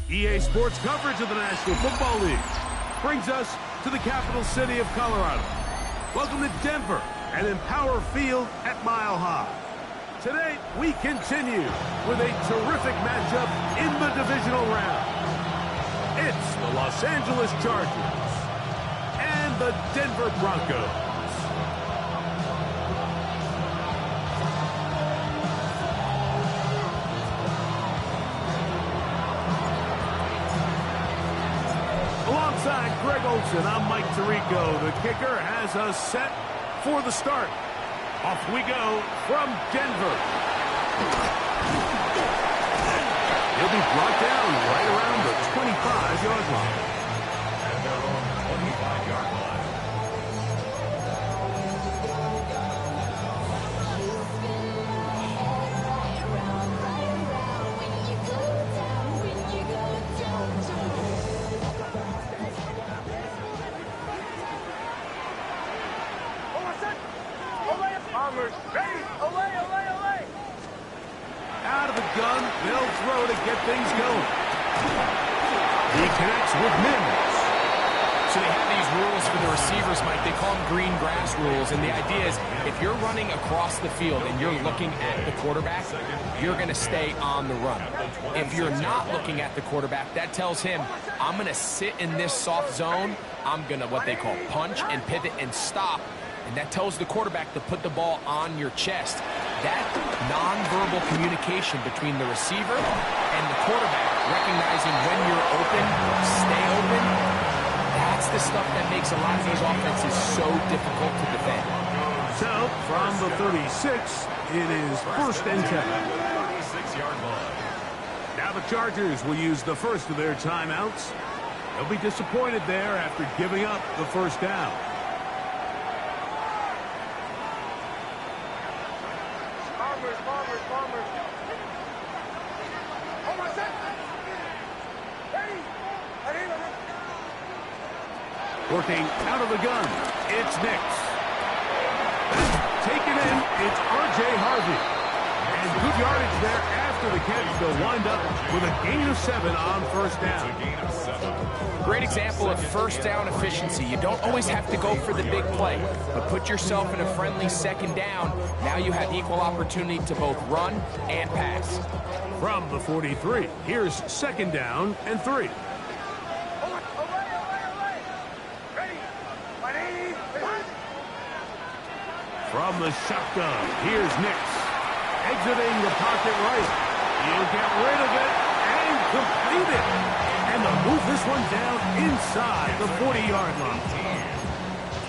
EA Sports coverage of the National Football League brings us to the capital city of Colorado. Welcome to Denver and Empower Field at Mile High. Today, we continue with a terrific matchup in the divisional round. It's the Los Angeles Chargers and the Denver Broncos. Alongside Greg Olson, I'm Mike Tirico. The kicker has us set for the start. Off we go from Denver. He'll be brought down right around the 25-yard line. And their own 25-yard line. Out of the gun, they'll throw to get things going. He connects with Mims. So they have these rules for the receivers, Mike. They call them green grass rules. And the idea is if you're running across the field and you're looking at the quarterback, you're going to stay on the run. If you're not looking at the quarterback, that tells him, I'm going to sit in this soft zone. I'm going to what they call punch and pivot and stop. And that tells the quarterback to put the ball on your chest. That nonverbal communication between the receiver and the quarterback, recognizing when you're open, stay open, that's the stuff that makes a lot of these offenses so difficult to defend. So, from the 36, it is 1st and 10. 36-yard line. Now the Chargers will use the first of their timeouts. They'll be disappointed there after giving up the first down. Working out of the gun, it's Nix. Taken in, it's R.J. Harvey. And good yardage there after the catch. They'll wind up with a gain of 7 on first down. A gain of 7. Great example of first down efficiency. You don't always have to go for the big play, but put yourself in a friendly second down. Now you have equal opportunity to both run and pass. From the 43, here's 2nd down and 3. From the shotgun, here's Nix. Exiting the pocket right. He'll get rid of it and complete it. And they'll move this one down inside the 40-yard line.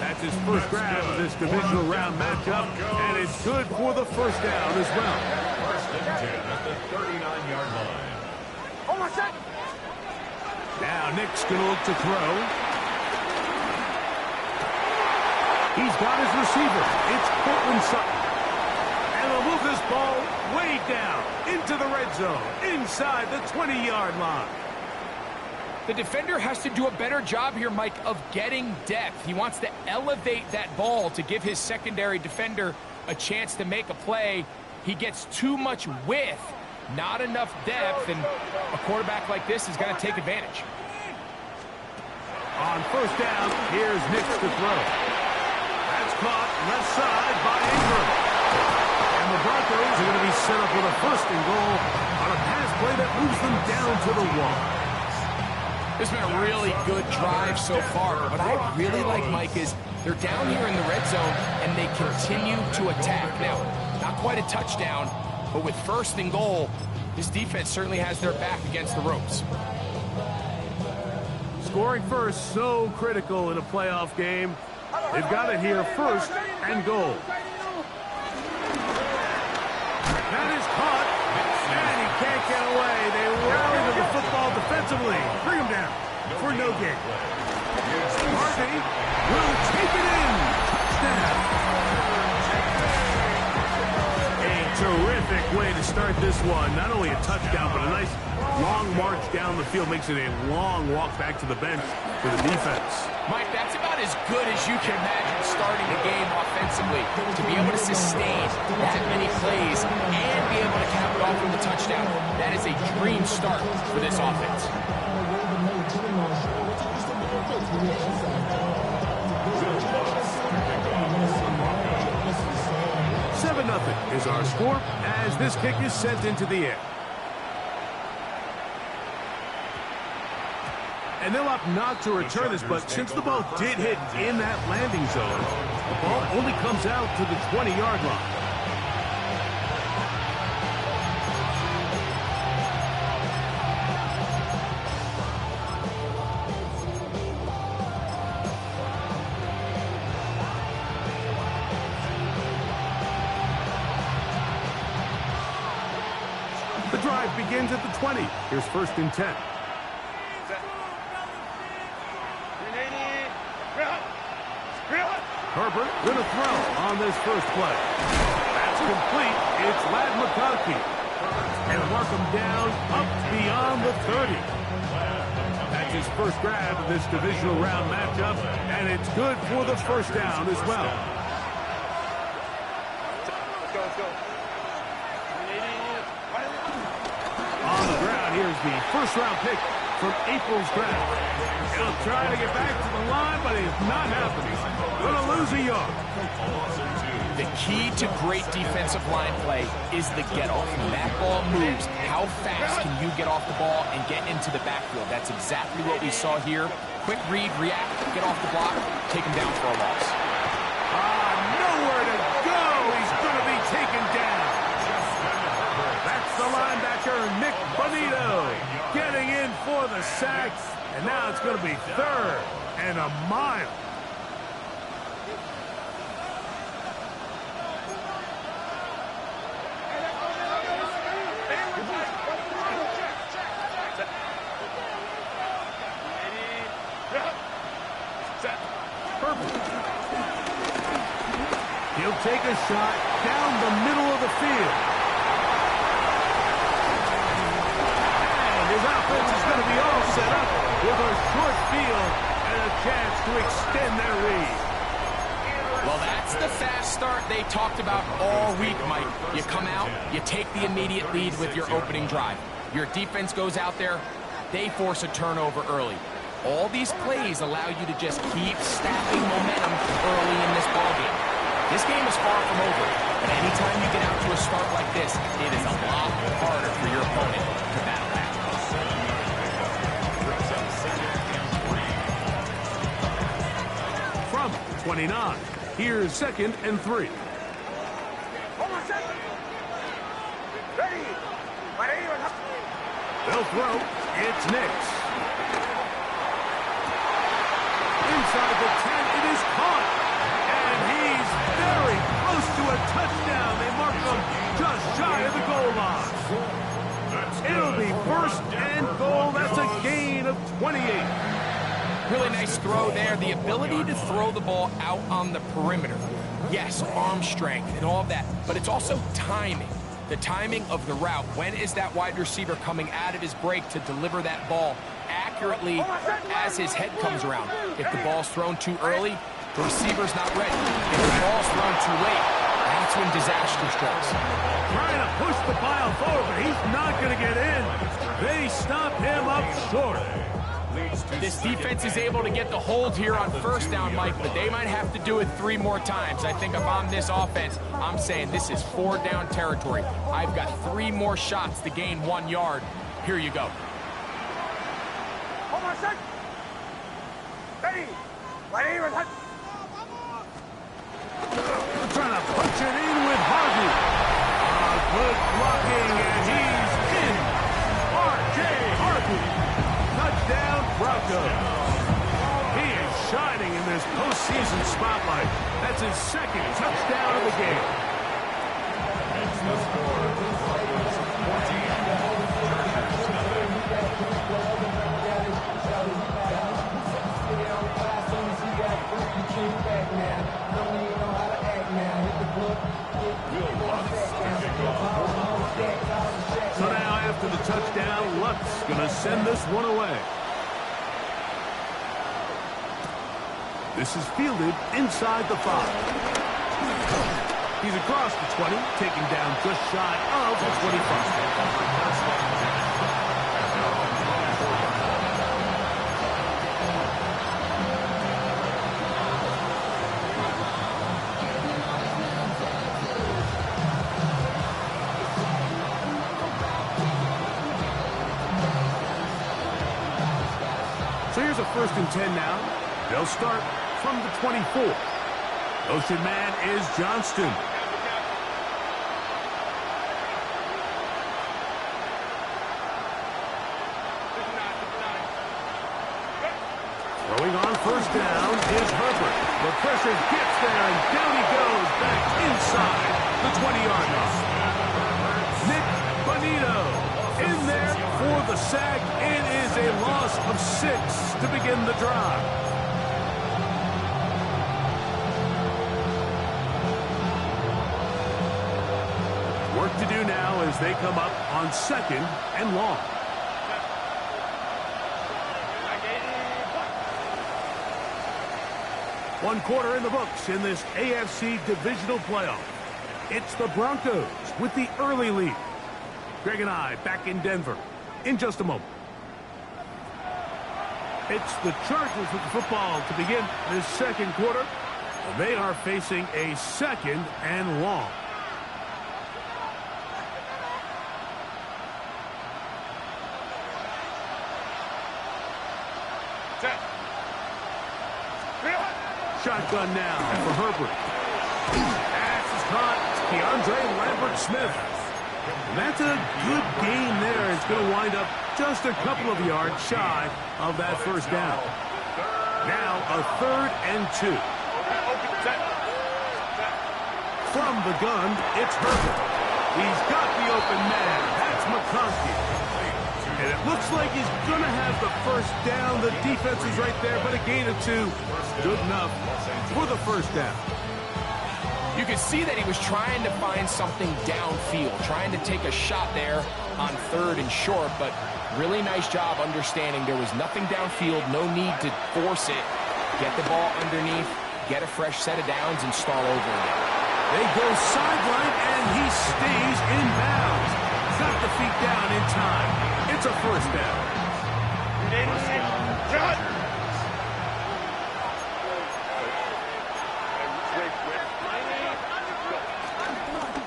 That's his first grab of this divisional round matchup, and it's good for the first down as well. 1st and 10 at the 39-yard line. Now Nick's going to look to throw. He's got his receiver. It's Cortland Sutton. And they'll move this ball way down into the red zone, inside the 20-yard line. The defender has to do a better job here, Mike, of getting depth. He wants to elevate that ball to give his secondary defender a chance to make a play. He gets too much width, not enough depth, and a quarterback like this is going to take advantage. On first down, here's Nix to throw. Caught left side by Ingram. And the Broncos are going to be set up with a 1st and goal on a pass play that moves them down to the 1. This has been a really good drive so far. What I really like, Mike, is they're down here in the red zone and they continue to attack. Now, not quite a touchdown, but with 1st and goal, this defense certainly has their back against the ropes. Scoring first, so critical in a playoff game. They've got it here 1st and goal. That is caught, and he can't get away. They rally to the football defensively. Bring him down for no gain. Harvey will take it in. Touchdown. A terrific way to start this one. Not only a touchdown, but a nice long march down the field makes it a long walk back to the bench for the defense. Mike, that's about as good as you can imagine starting a game offensively. To be able to sustain that many plays and be able to cap it off with a touchdown, that is a dream start for this offense. 7-0 is our score as this kick is sent into the air. And they'll opt not to return this, but since the ball did hit in that landing zone, the ball only comes out to the 20-yard line. The drive begins at the 20. Here's 1st and 10. Herbert with a throw on this first play. That's complete. It's Lad McConkey. And mark him down up beyond the 30. That's his first grab of this divisional round matchup, and it's good for the first down as well. Let's go. On the ground, here's the first-round pick from April's draft. He'll try to get back to the line, but it's not happening. Going to lose a yard. The key to great defensive line play is the get-off. When that ball moves, how fast can you get off the ball and get into the backfield? That's exactly what we saw here. Quick read, react, get off the block, take him down for a loss. Nowhere to go. He's going to be taken down. That's the linebacker, Nick Bonito, getting in for the sack. And now it's going to be 3rd and a mile. He'll take a shot down the middle of the field. And his offense is going to be all set up with a short field and a chance to extend their lead. Well, that's the fast start they talked about all week, Mike. You come out, you take the immediate lead with your opening drive. Your defense goes out there, they force a turnover early. All these plays allow you to just keep stacking momentum early in this ballgame. This game is far from over, but anytime you get out to a start like this, it is a lot harder for your opponent to battle back. From 29, here's 2nd and 3. They'll throw. It's Nix. Inside the 10, it is caught. And he's very close to a touchdown. They mark him just shy of the goal line. It'll be 1st and goal. That's a gain of 28. Really nice throw there. The ability to throw the ball out on the perimeter. Yes, arm strength and all of that, but it's also timing. The timing of the route. When is that wide receiver coming out of his break to deliver that ball accurately as his head comes around? If the ball's thrown too early, the receiver's not ready. If the ball's thrown too late, that's when disaster strikes. Trying to push the pile forward, but he's not going to get in. They stop him up short. This defense is able to get the hold here on 1st down, Mike, but they might have to do it 3 more times. I think if I'm this offense, I'm saying this is 4-down territory. I've got 3 more shots to gain 1 yard. Here you go. Trying to punch it in with Harvey. Good blocking, and he's in. R.J. Harvey. Touchdown, Broncos. He is shining in this postseason spotlight. That's his 2nd touchdown of the game. It's the score. Broncos 14. That's going to send this one away. This is fielded inside the 5. He's across the 20, taken down just shy of the 25. So here's a 1st and 10 now. They'll start from the 24. Motion man is Johnston. Throwing on 1st down is Herbert. The pressure gets there, and down he goes back inside the 20-yard line. Nick Bonito in there for the sack. It is a loss of 6 to begin the drive. Work to do now as they come up on 2nd and long. One quarter in the books in this AFC divisional playoff. It's the Broncos with the early lead. Greg and I back in Denver in just a moment. It's the Chargers with the football to begin this 2nd quarter. They are facing a 2nd and long. Shotgun now for Herbert. Pass is caught. DeAndre Lambert-Smith. And that's a good game there. It's going to wind up just a couple of yards shy of that 1st down. Now a 3rd and 2. From the gun, it's Herbert. He's got the open man. That's McConkey. And it looks like he's going to have the 1st down. The defense is right there, but a gain of 2. Good enough for the 1st down. You could see that he was trying to find something downfield, trying to take a shot there on 3rd and short, but really nice job understanding there was nothing downfield, no need to force it. Get the ball underneath, get a fresh set of downs, and start over again. They go sideline, and he stays in bounds. Got the feet down in time. It's a 1st down.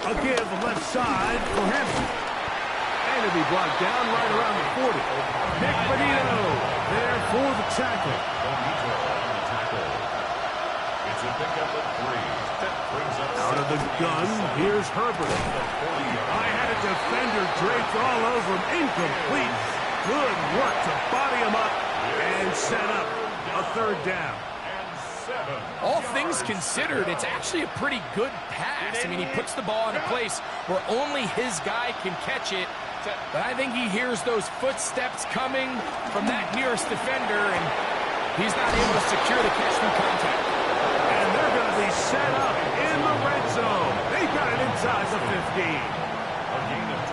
A give left side for Hampton. And it'll be blocked down right around the 40. Nick Bonito there for the tackle. It's a pickup of 3. Out of the gun, here's Herbert. I had a defender draped all over him. Incomplete. Good work to body him up and set up a 3rd down. All things considered, it's actually a pretty good pass. I mean, he puts the ball in a place where only his guy can catch it. But I think he hears those footsteps coming from that nearest defender, and he's not able to secure the catch through contact. And they're going to be set up in the red zone. They got it inside the 15.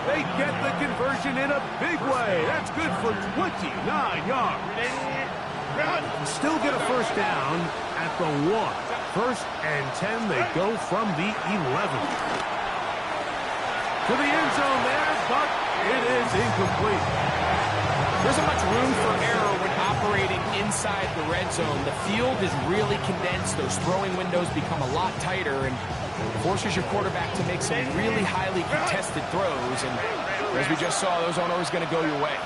They get the conversion in a big way. That's good for 29 yards. Still get a 1st down at the 1. 1st and 10, they go from the 11. To the end zone there, but it is incomplete. There isn't much room for error when operating inside the red zone. The field is really condensed. Those throwing windows become a lot tighter and forces your quarterback to make some really highly contested throws. And as we just saw, those aren't always going to go your way.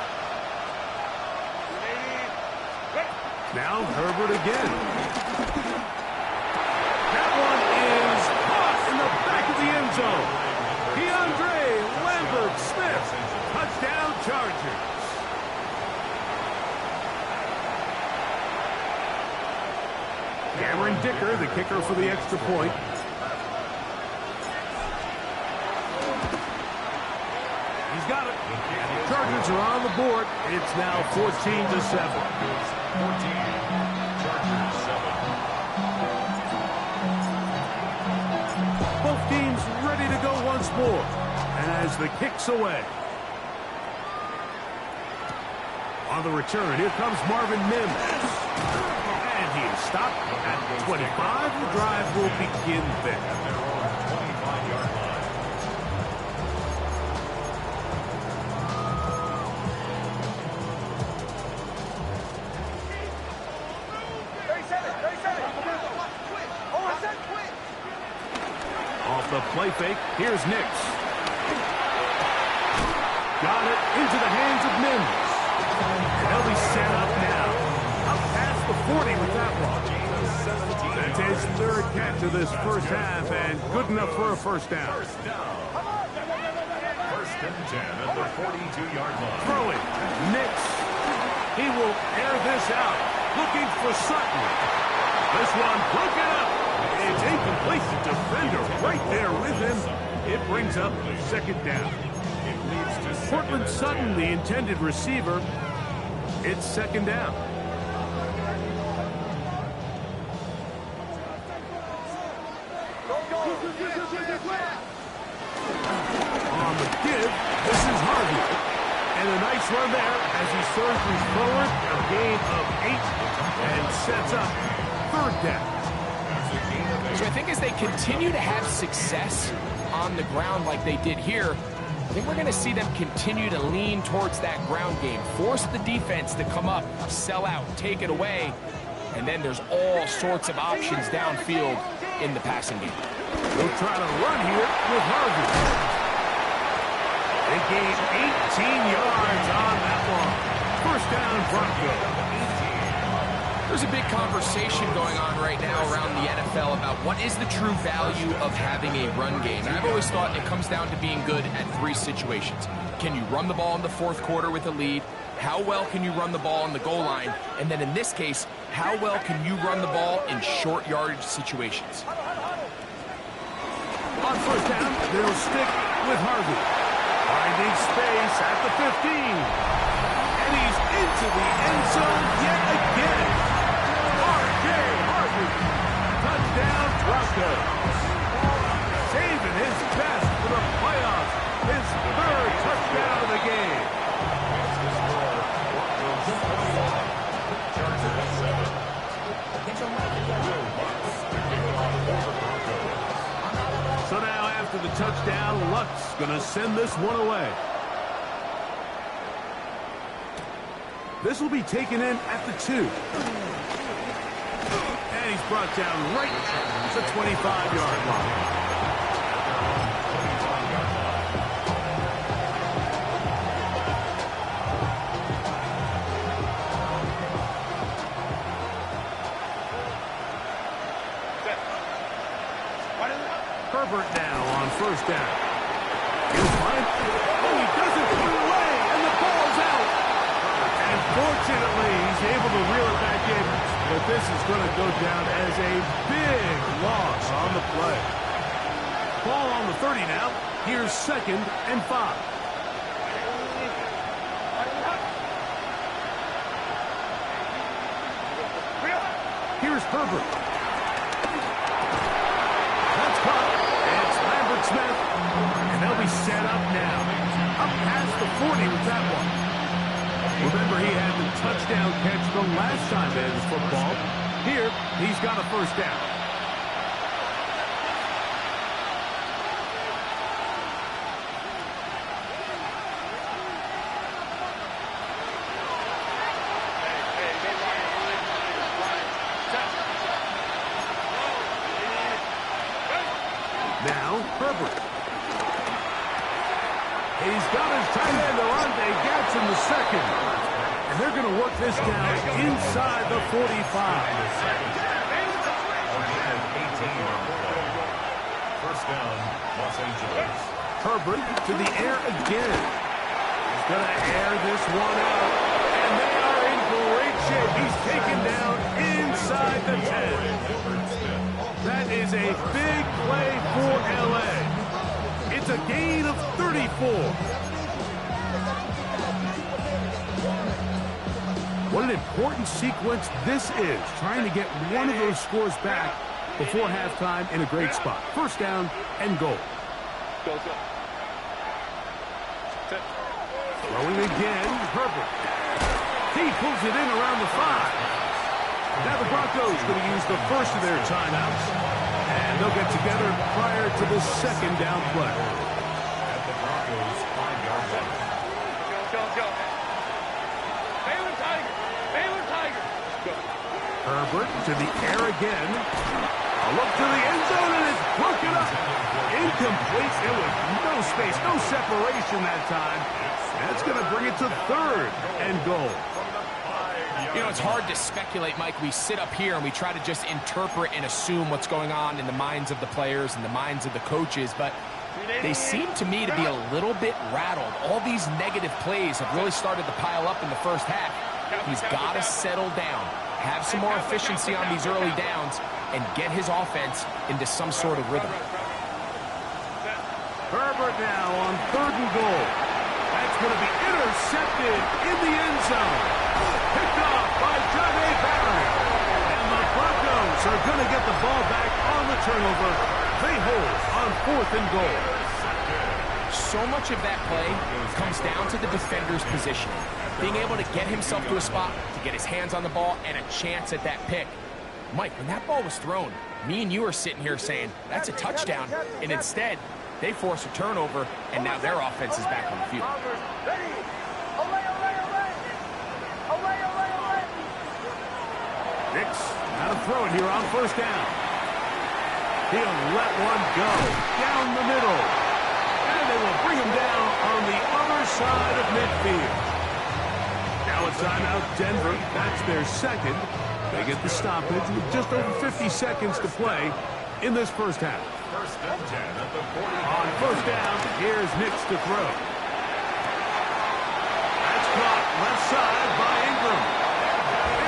Now Herbert again. That one is caught in the back of the end zone. DeAndre Lambert-Smith. Touchdown Chargers. Cameron Dicker, the kicker for the extra point. He's got it. The Chargers are on the board. It's now 14-7. 14, Chargers 7. Both teams ready to go once more. And as the kick's away. On the return, here comes Marvin Mims. And he is stopped at 25. The drive will begin there. Off the play fake, here's Nix. Got it into the hands of Mims. And they'll be set up now. Up past the 40 with that one. That's his third catch of this first half, and good enough for a first down. First and 10 at the 42-yard line. Throwing, Nix. He will air this out, looking for Sutton. This one broken up. It's incomplete. The defender right there with him. It brings up second down. Cortland Sutton, the intended receiver. It's second down. On the give, this is Harvey. And a nice run there as he surges forward. A gain of 8 and sets up third down. So I think as they continue to have success on the ground like they did here, I think we're going to see them continue to lean towards that ground game, force the defense to come up, sell out, take it away, and then there's all sorts of options downfield in the passing game. They'll try to run here with Harvey. They gained 18 yards on that one. First down, Broncos. There's a big conversation going on right now around the NFL about what is the true value of having a run game. And I've always thought it comes down to being good at 3 situations. Can you run the ball in the fourth quarter with a lead? How well can you run the ball on the goal line? And then in this case, how well can you run the ball in short yardage situations? On first down, they'll stick with Harvey. Finding space at the 15. And he's into the end zone yet again. Touchdown, Broncos. Saving his best for the playoffs. His third touchdown of the game. So now after the touchdown, Luck's going to send this one away. This will be taken in at the 2. And he's brought down right at the 25-yard line. Herbert now on first down. Here's Mike. Oh, he doesn't put it away, and the ball's out. And fortunately, he's able to reel it back in. But this is going to go down as a big loss on the play. Ball on the 30 now. Here's second and 5. Here's Herbert. That's caught. It's Lambert Smith. And they'll be set up now. Up past the 40 with that one. Remember, he had the touchdown catch the last time they had the football. Here, he's got a first down. Now, Herbert. He's got his tight end, Orlando Gatz, in the second. And they're going to work this down inside the 45. First down, Los Angeles. Herbert to the air again. He's going to air this one out. And they are in great shape. He's taken down inside the 10. That is a big play for L.A. It's a gain of 34. What an important sequence this is, trying to get one of those scores back before halftime in a great spot. First down and goal. Throwing again, Herbert. He pulls it in around the 5. Now the Broncos going to use the first of their timeouts, and they'll get together prior to the second down play. At the Broncos 5-yard line. Go. Baylor Tiger. Baylor Tiger. Go. Herbert to the air again. A look to the end zone, and it's broken up. Incomplete. There was no space, no separation that time. That's going to bring it to third and goal. You know, it's hard to speculate, Mike. We sit up here and we try to just interpret and assume what's going on in the minds of the players and the minds of the coaches, but they seem to me to be a little bit rattled. All these negative plays have really started to pile up in the first half. He's got to settle down, have some more efficiency on these early downs, and get his offense into some sort of rhythm. Herbert now on third and goal. That's going to be intercepted in the end zone. Picked off by Johnny Barry. And the Broncos are going to get the ball back on the turnover. They hold on fourth and goal. So much of that play comes down to the defender's position. Being able to get himself to a spot, to get his hands on the ball, and a chance at that pick. Mike, when that ball was thrown, me and you are sitting here saying, that's a touchdown. And instead, they force a turnover, and now their offense is back on the field. Nix, now to throw it here on first down. He'll let one go down the middle. And they will bring him down on the other side of midfield. Now a timeout, Denver. That's their second. They get the stoppage with just over 50 seconds to play in this first half. First and 10 at the 40. On first down, here's Nix to throw. That's caught left side by Ingram.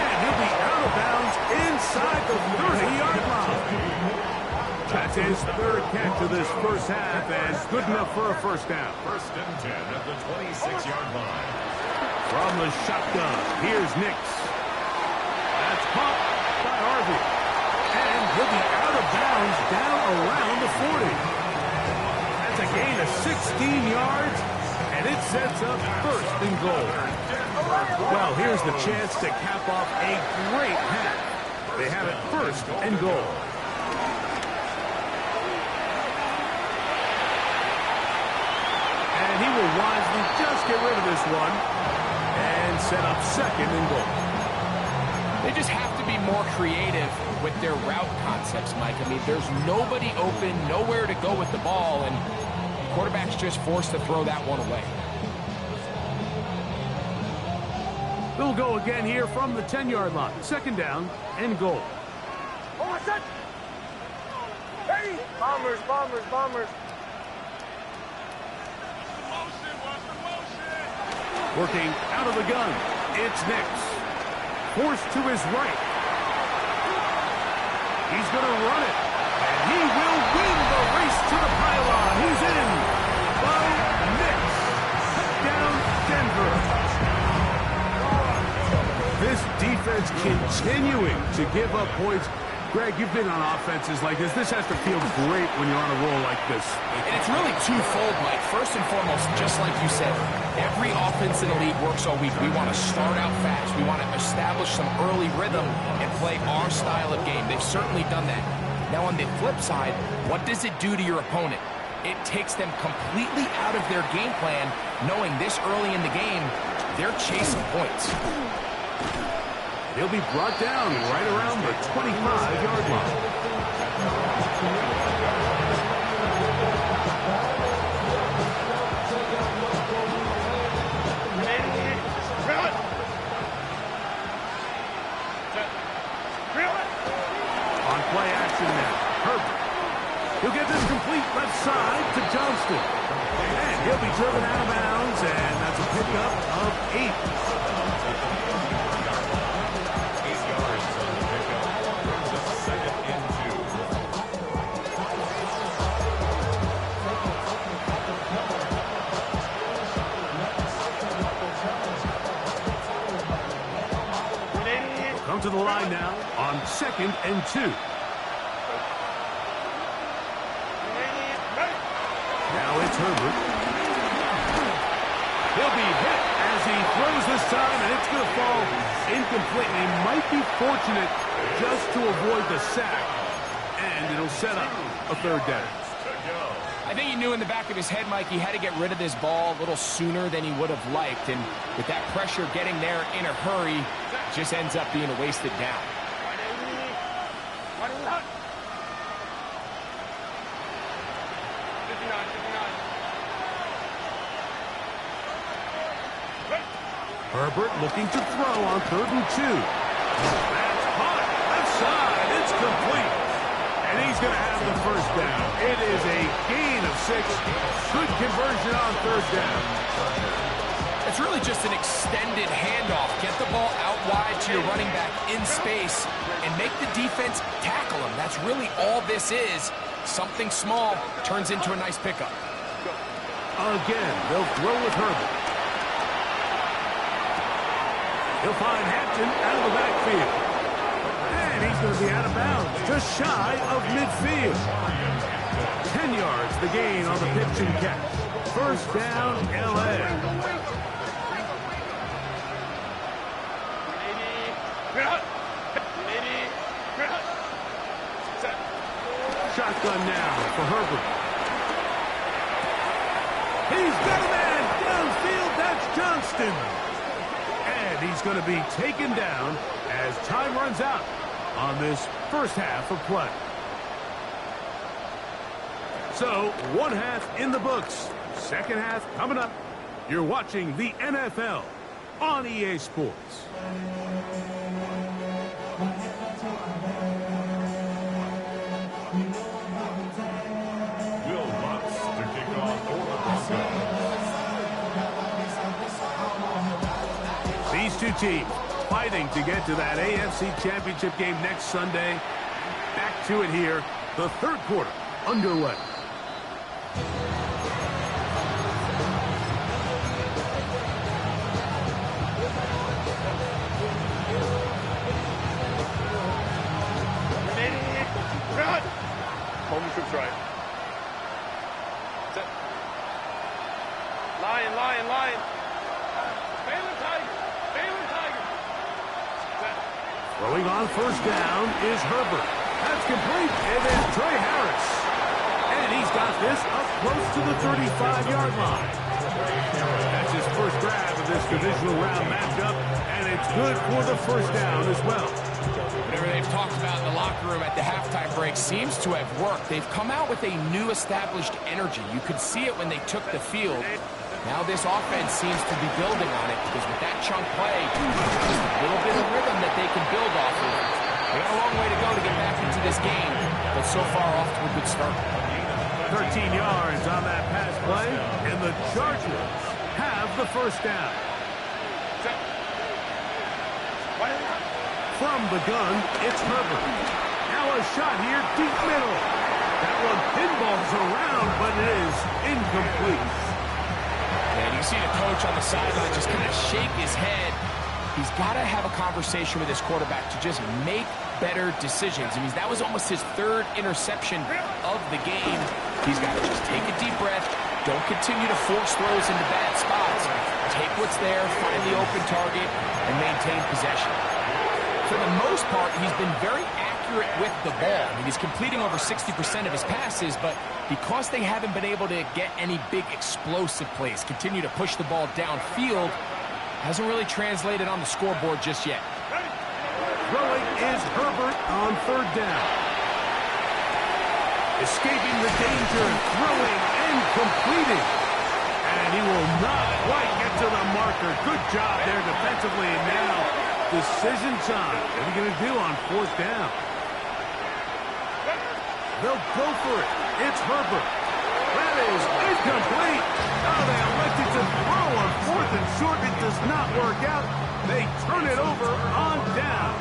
And he'll be out of bounds inside the 30-yard line. That's his third catch of this first half, and good enough for a first down. First and 10 at the 26-yard line. From the shotgun, here's Nix. That's caught by Harvey. And he'll be out of bounds down around the 40. That's a gain of 16 yards, and it sets up first and goal. Well, here's the chance to cap off a great half. They have it first and goal. And he will wisely just get rid of this one and set up second and goal. They just have to be more creative with their route concepts, Mike. I mean, there's nobody open, nowhere to go with the ball, and the quarterback's just forced to throw that one away. They'll go again here from the 10-yard line. Second down and goal. Hey! Bombers. Working out of the gun, it's Nix. Forced to his right. He's going to run it. And he will win the race to the pylon. He's in. Bo Nix. Touchdown, Denver. This defense continuing to give up points. Greg, you've been on offenses like this. This has to feel great when you're on a roll like this. And it's really twofold, Mike. First and foremost, just like you said, every offense in the league works all week. We want to start out fast. We want to establish some early rhythm and play our style of game. They've certainly done that. Now, on the flip side, what does it do to your opponent? It takes them completely out of their game plan, knowing this early in the game, they're chasing points. He'll be brought down right around the 25-yard line. On play action now, Herbert. He'll get this complete left side to Johnston. And he'll be driven out of bounds, and that's a pickup of 8. Come to the line now on 2nd and 2. Now it's Herbert. He'll be hit as he throws this time, and it's going to fall incomplete. He might be fortunate just to avoid the sack, and it'll set up a third down. I think he knew in the back of his head, Mike, he had to get rid of this ball a little sooner than he would have liked. And with that pressure getting there in a hurry, it just ends up being a wasted down. Herbert looking to throw on 3rd and 2. That's hot. Left side. It's complete. And he's going to have the first down. It is a gain of 6. Good conversion on 3rd down. It's really just an extended handoff. Get the ball out wide to your running back in space and make the defense tackle him. That's really all this is. Something small turns into a nice pickup. Again, they'll throw with Herbert. He'll find Hampton out of the backfield. And he's going to be out of bounds, just shy of midfield. 10 yards, the gain on the pitch and catch. First down, L.A. Shotgun now for Herbert. He's got a man downfield. That's Johnston. And he's going to be taken down as time runs out on this first half of play. So, one half in the books. Second half coming up. You're watching the NFL on EA Sports. Will Lutz to kick off for the Broncos. These two teams fighting to get to that AFC Championship game next Sunday. Back to it here. The third quarter underway. Home troops right. Set. Lion, lion, lion. Baylor Tiger. Baylor Tiger. Set. Throwing on first down is Herbert. That's complete. It is Trey Harris. And he's got this up close to the 35-yard line. That's his first grab of this divisional round matchup, and it's good for the first down as well. Whatever they've talked about in the locker room at the halftime break seems to have worked. They've come out with a new established energy. You could see it when they took the field. Now this offense seems to be building on it because with that chunk play, just a little bit of rhythm that they can build off of. They got a long way to go to get back into this game, but so far off to a good start. 13 yards on that pass play, and the Chargers have the first down. From the gun, it's Herbert. Now a shot here, deep middle. That one pinballs around, but it is incomplete. And you see the coach on the sideline just kind of shake his head. He's got to have a conversation with his quarterback to just make better decisions. I mean, that was almost his third interception of the game. He's got to just take a deep breath. Don't continue to force throws into bad spots. Take what's there, find the open target, and maintain possession. For the most part, he's been very accurate with the ball. I mean, he's completing over 60% of his passes, but because they haven't been able to get any big explosive plays, continue to push the ball downfield, hasn't really translated on the scoreboard just yet. Throwing is Herbert on third down. Escaping the danger, throwing and completing. And he will not quite get to the marker. Good job there defensively, and now decision time. What are you going to do on fourth down? They'll go for it. It's Herbert. That is incomplete. Oh, they elected to throw on fourth and short. It does not work out. They turn it over on down.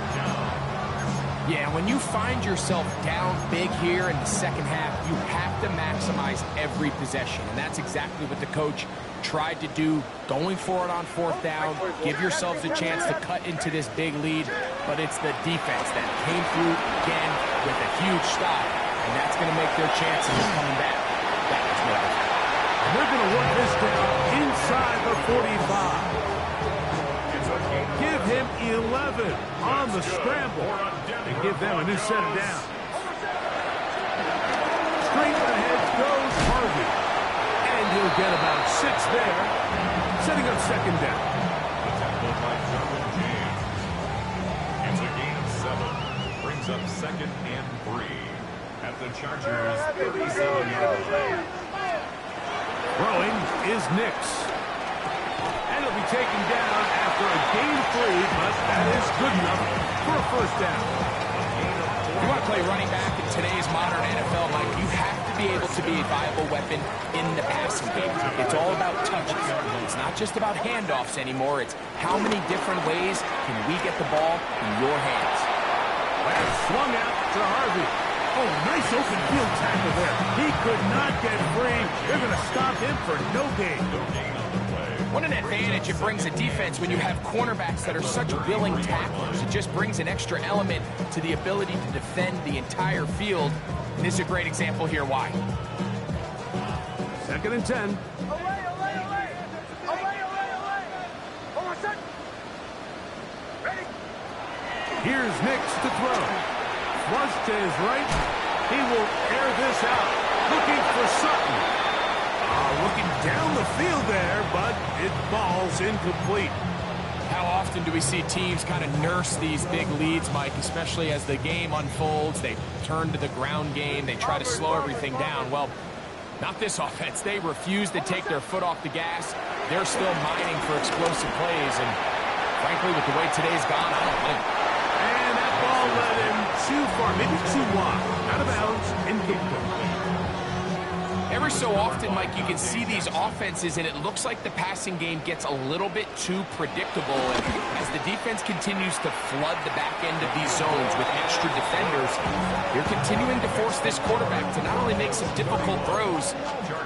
Yeah, when you find yourself down big here in the second half, you have to maximize every possession. And that's exactly what the coach tried to do, going for it on fourth down. Give yourselves a chance to cut into this big lead. But it's the defense that came through again with a huge stop. And that's going to make their chances of coming back that much more difficult. And they're going to work this down inside the 45. Give him him 11 on the scramble and give them a new set of downs. Straight ahead goes Harvey. And he'll get about 6 there, setting up second down. The tackle by Derwin James. It's a gain of 7. Brings up 2nd and 3. At the Chargers' 37-yard line. Throwing is Nix. And he'll be taken down after a gain of 3, but that is good enough for a first down. You want to play running back in today's modern NFL, Mike, you have to be able to be a viable weapon in the passing game. It's all about touches. It's not just about handoffs anymore. It's how many different ways can we get the ball in your hands. That's swung out to Harvey. Oh, nice open field tackle there. He could not get free. They're going to stop him for no gain. What an advantage it brings a defense when you have cornerbacks that are such willing tacklers. It just brings an extra element to the ability to defend the entire field. And this is a great example here why. 2nd and 10. Here's Nix to throw. Flush to his right. He will air this out. Looking for Sutton. Looking down the field there, but it falls incomplete. How often do we see teams kind of nurse these big leads, Mike, especially as the game unfolds? They turn to the ground game. They try to slow everything down. Well, not this offense. They refuse to take their foot off the gas. They're still mining for explosive plays, and frankly, with the way today's gone, I don't think. And that ball led him too far, maybe too wide. Out of bounds, incomplete. Every so often, Mike, you can see these offenses, and it looks like the passing game gets a little bit too predictable. And as the defense continues to flood the back end of these zones with extra defenders, you're continuing to force this quarterback to not only make some difficult throws,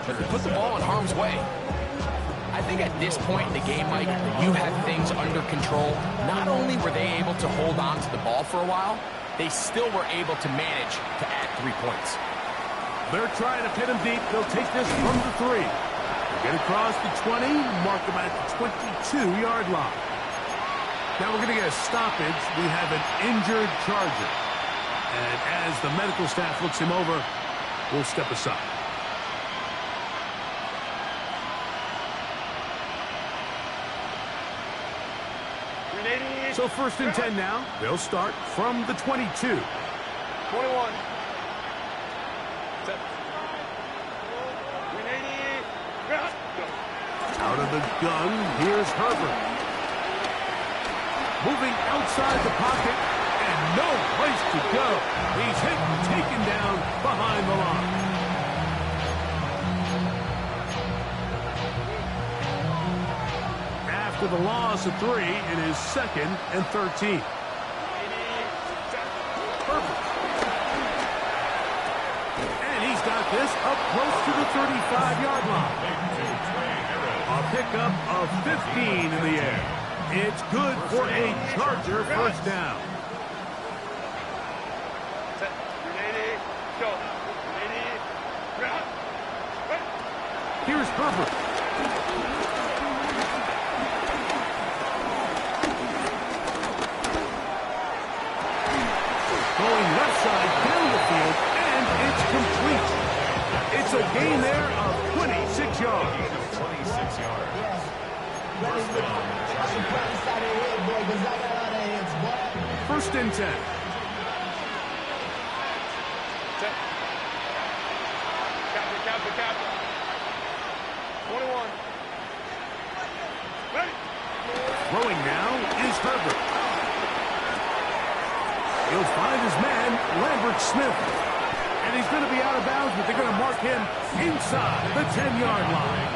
but to put the ball in harm's way. I think at this point in the game, Mike, you have things under control. Not only were they able to hold on to the ball for a while, they still were able to manage to add 3 points. They're trying to pin him deep. They'll take this from the 3. Get across the 20, mark him at the 22-yard line. Now we're going to get a stoppage. We have an injured Charger. And as the medical staff looks him over, we'll step aside. So 1st and 10 now. They'll start from the 22. 21. Out of the gun, here's Herbert. Moving outside the pocket, and no place to go. He's hit and taken down behind the line. After the loss of 3, it is 2nd and 13. Herbert. And he's got this up close to the 35-yard line. A pickup of 15 in the air. It's good for a Charger first down. Here's Herbert. Going left side down the field, and it's complete. It's a gain there of 26 yards. 26 yards. First and 10. Captain. 21. Ready. Throwing now is Herbert. He'll find his man, Lambert Smith. And he's going to be out of bounds, but they're going to mark him inside the 10-yard line.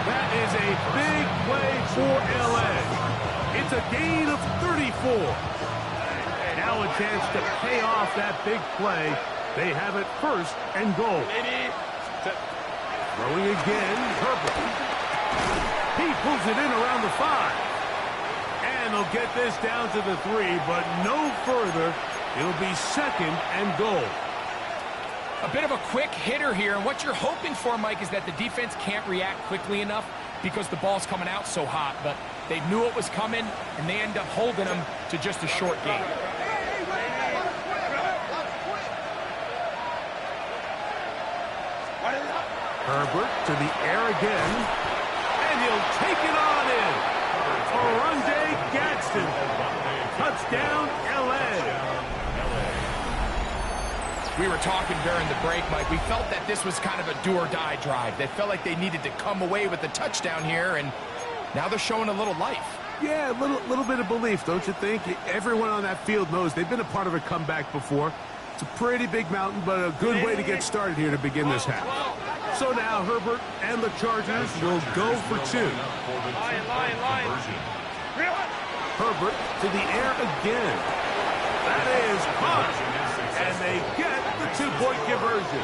That is a big play for L.A. It's a gain of 34. Now a chance to pay off that big play. They have it 1st and goal. Throwing again, Herbert. He pulls it in around the 5. And they'll get this down to the 3, but no further. It'll be 2nd and goal. A bit of a quick hitter here, and what you're hoping for, Mike, is that the defense can't react quickly enough because the ball's coming out so hot. But They knew it was coming, and they end up holding them to just a short game. Herbert to the air again, and he'll take it on in. Oronde Gadsden. Touchdown, L.A. We were talking during the break, Mike. We felt that this was kind of a do-or-die drive. They felt like they needed to come away with the touchdown here, and now they're showing a little life. Yeah, a little bit of belief, don't you think? Everyone on that field knows they've been a part of a comeback before. It's a pretty big mountain, but a good way to get started here to begin this half. So now Herbert and the Chargers will go for two. Line. Herbert to the air again. That is caught. And they get the two-point conversion.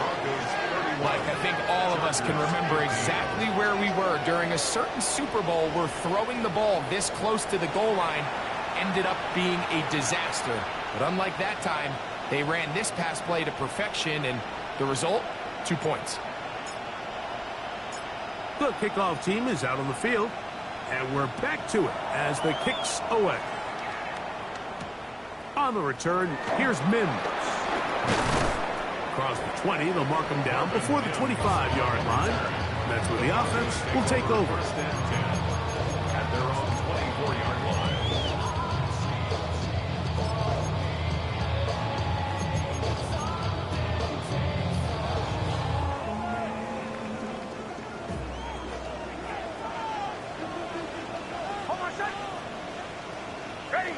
Mike, I think all of us can remember exactly where we were during a certain Super Bowl where throwing the ball this close to the goal line ended up being a disaster. But unlike that time, they ran this pass play to perfection, and the result, 2 points. The kickoff team is out on the field, and we're back to it as the kick's away. On the return, here's Mims. Across the 20, they'll mark him down before the 25-yard line. That's where the offense will take over. At their own 24-yard line. Ready.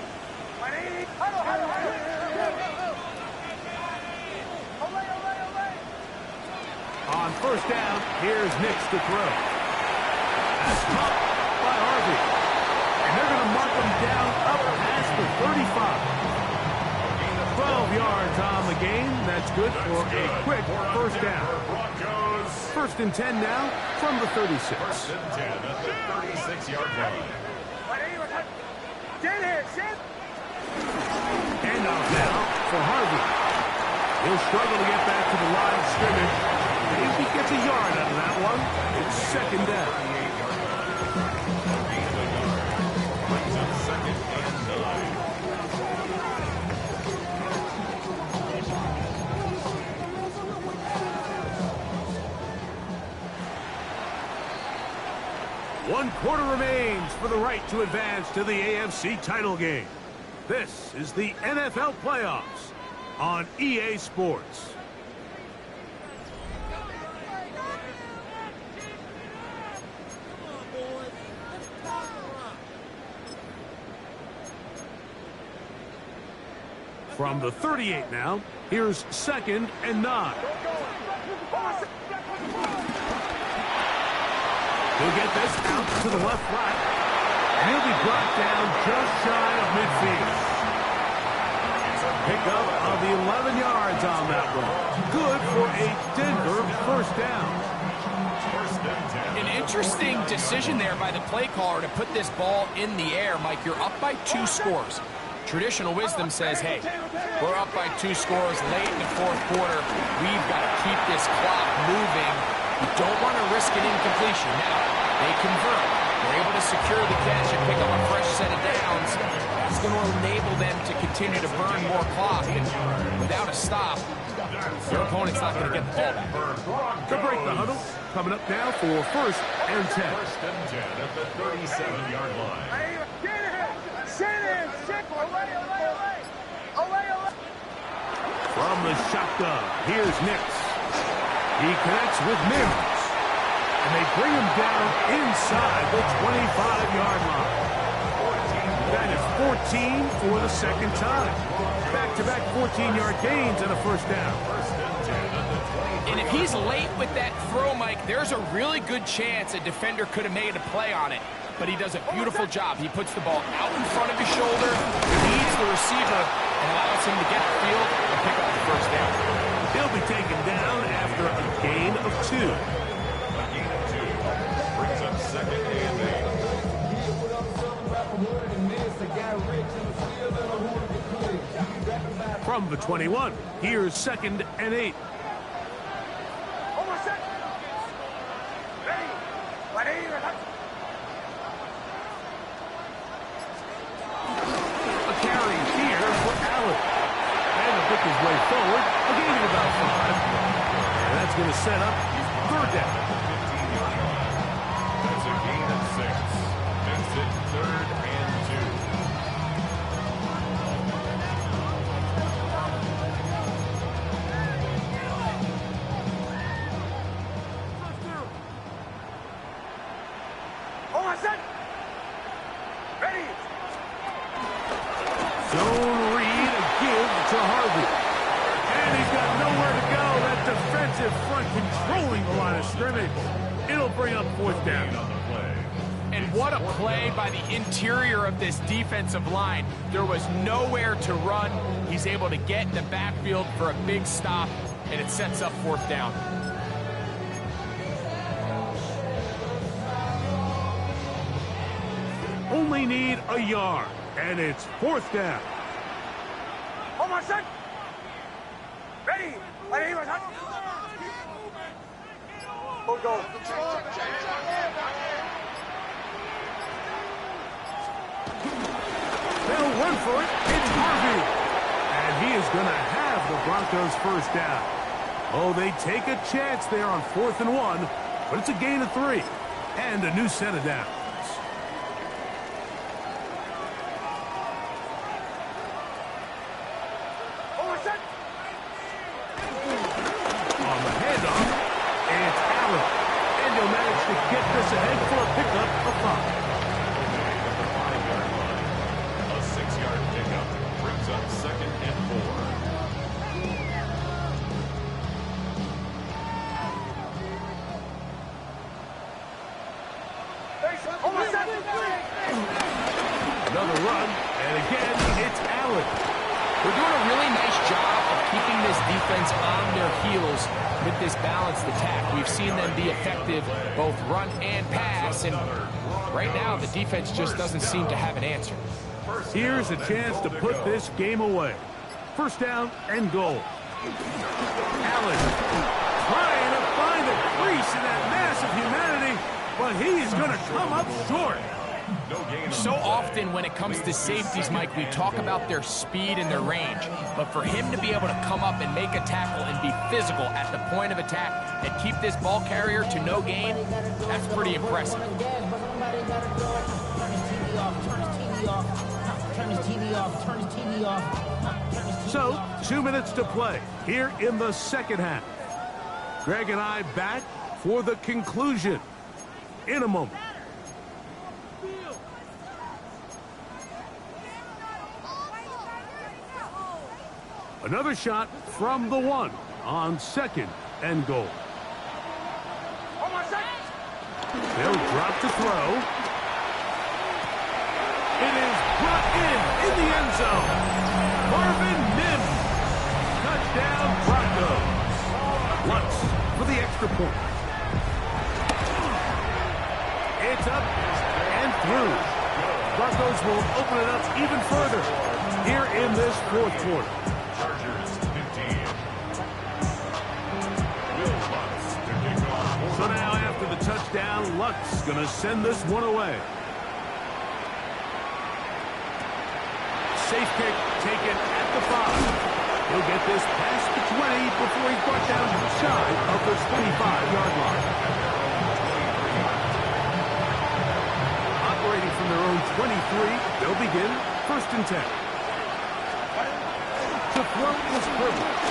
Huddle. On first down, here's Nix to throw. That's caught by Harvey. And they're going to mark him down up past the 35. 12 yards on the game. That's good for a quick first down. First and 10 now from the 36. First and 10 at the 36-yard line. And off now for Harvey. He'll struggle to get back to the line of scrimmage. If he gets a yard out of that one, it's second down. Brings up second and 9. 1 quarter remains for the right to advance to the AFC title game. This is the NFL playoffs on EA Sports. From the 38 now, here's second and 9. He'll get this out to the left flat. And he'll be brought down just shy of midfield. Pickup of the 11 yards on that one. Good for a Denver first down. An interesting decision there by the play caller to put this ball in the air. Mike, you're up by 2 scores. Traditional wisdom says, hey, we're up by 2 scores late in the fourth quarter. We've got to keep this clock moving. You don't want to risk an incompletion. Now, they convert. They're able to secure the catch and pick up a fresh set of downs. That's going to enable them to continue to burn more clock. And without a stop, their opponent's not going to get the ball back. To break the huddle, coming up now for first and 10. First and 10 at the 37-yard line. From the shotgun, here's Nix. He connects with Mims. And they bring him down inside the 25-yard line. That is 14 for the second time. Back-to-back 14-yard gains and a first down. And if he's late with that throw, Mike, there's a really good chance a defender could have made a play on it. But he does a beautiful job. He puts the ball out in front of his shoulder, leads the receiver, and allows him to get the field and pick up the first down. He'll be taken down after a gain of 2. A gain of 2 brings up second and 8. From the 21, here's second and 8. his way forward. A gain of about 5. And that's going to set up third down. That's a gain of 6. Makes it 3rd and 2. Zone read, a give to Harvey. And he's got nowhere to go. That defensive front controlling the line of scrimmage. It'll bring up 4th down. And what a play by the interior of this defensive line. There was nowhere to run. He's able to get in the backfield for a big stop, and it sets up 4th down. Only need a yard, and it's 4th down. Hold on, son. Ready. Go, go. They'll run for it. It's Harvey. And he is going to have the Broncos 1st down. Oh, they take a chance there on 4th and 1, but it's a gain of 3 and a new set of downs. On the handoff, it's Allen. And he'll manage to get this ahead for a pickup of 5. A 6-yard pickup brings up 2nd and 4. Another run, and again, it's Allen. We're doing a really nice job of keeping this defense on their heels with this balanced attack. We've seen them be effective both run and pass, and right now the defense just doesn't seem to have an answer. Here's a chance to put this game away. 1st down and goal. Allen trying to find a crease in that mass of humanity, but he is going to come up short. So often when it comes to safeties, Mike, we talk about their speed and their range. But for him to be able to come up and make a tackle and be physical at the point of attack and keep this ball carrier to no gain, that's pretty impressive. So, 2 minutes to play here in the 2nd half. Greg and I back for the conclusion in a moment. Another shot from the 1 on 2nd and goal. They'll drop to throw. It is brought in the end zone. Marvin Mims. Touchdown Broncos. Lutz for the extra point. It's up and through. Broncos will open it up even further here in this 4th quarter. So now after the touchdown, Lutz going to send this one away. Safe kick taken at the 5. He'll get this past the 20 before he's brought down shy of the 25-yard line. Operating from their own 23, they'll begin 1st and 10. To throw is perfect.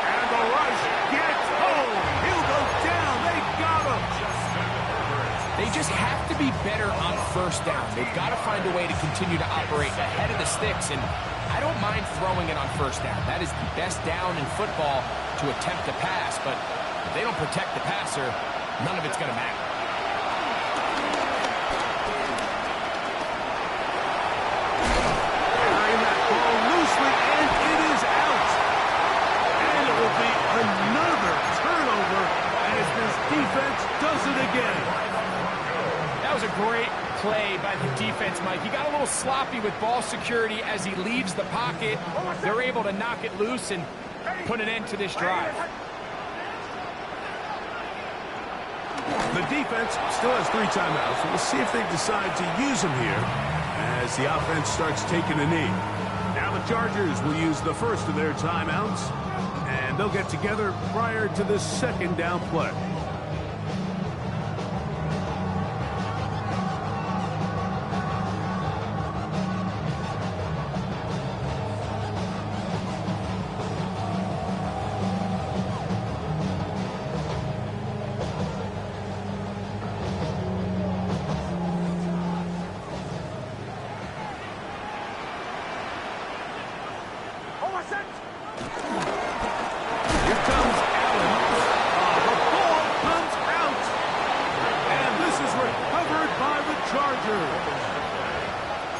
And the rush gets home. He'll go down. They got him. They just have to be better on 1st down. They've got to find a way to continue to operate ahead of the sticks, and I don't mind throwing it on 1st down. That is the best down in football to attempt to pass, but if they don't protect the passer, none of it's going to matter. Carrying that ball loosely, and it is out. And it will be another turnover as this defense does it again. That was a great play by the defense, Mike. He got a little sloppy with ball security as he leaves the pocket. They're able to knock it loose and put an end to this drive. The defense still has 3 timeouts. We'll see if they decide to use them here as the offense starts taking a knee. Now the Chargers will use the first of their timeouts, and they'll get together prior to the second down play.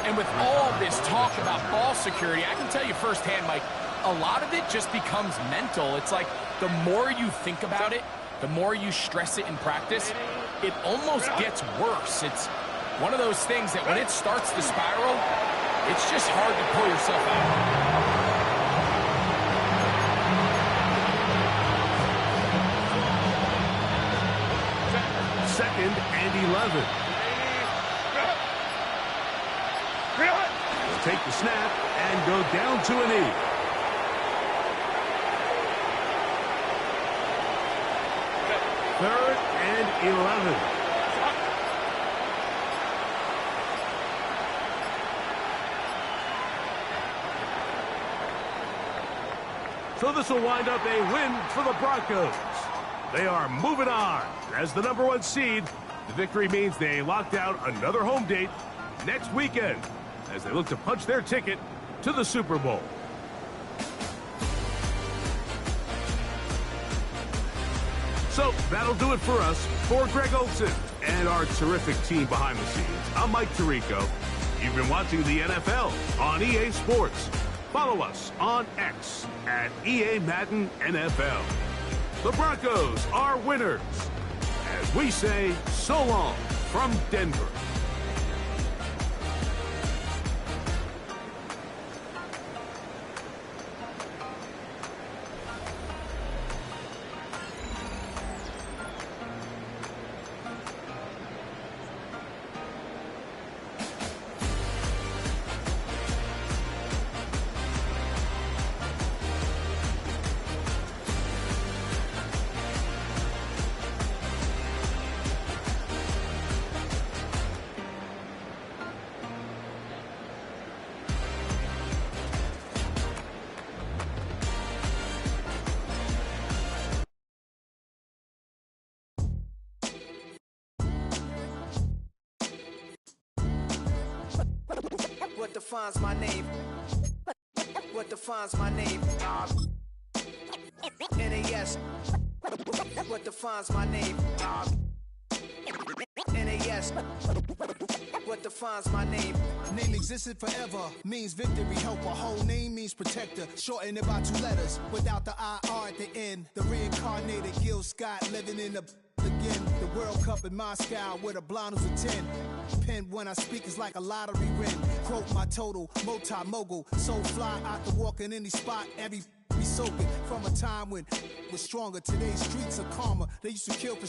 And with all this talk about ball security, I can tell you firsthand, Mike, a lot of it just becomes mental. It's like the more you think about it, the more you stress it in practice, it almost gets worse. It's one of those things that when it starts to spiral, it's just hard to pull yourself out. Second and 11. They'll take the snap and go down to a knee. Third and 11. So this will wind up a win for the Broncos. They are moving on as the #1 seed. The victory means they locked out another home date next weekend as they look to punch their ticket to the Super Bowl. So that'll do it for us. For Greg Olson and our terrific team behind the scenes, I'm Mike Tirico. You've been watching the NFL on EA Sports. Follow us on X at EA Madden NFL. The Broncos are winners. As we say, so long from Denver. What defines my name? What defines my name? NAS. What defines my name? NAS. What defines my name? Name existed forever, means victory, helper. Whole name means protector, shortened it by 2 letters, without the IR at the end. The reincarnated Gil Scott living in the again. The World Cup in Moscow with a blind who's a 10. Pen when I speak is like a lottery win. Quote my total, multi-mogul. So fly out to walk in any spot, every be soaking. From a time when was stronger. Today's streets are calmer. They used to kill for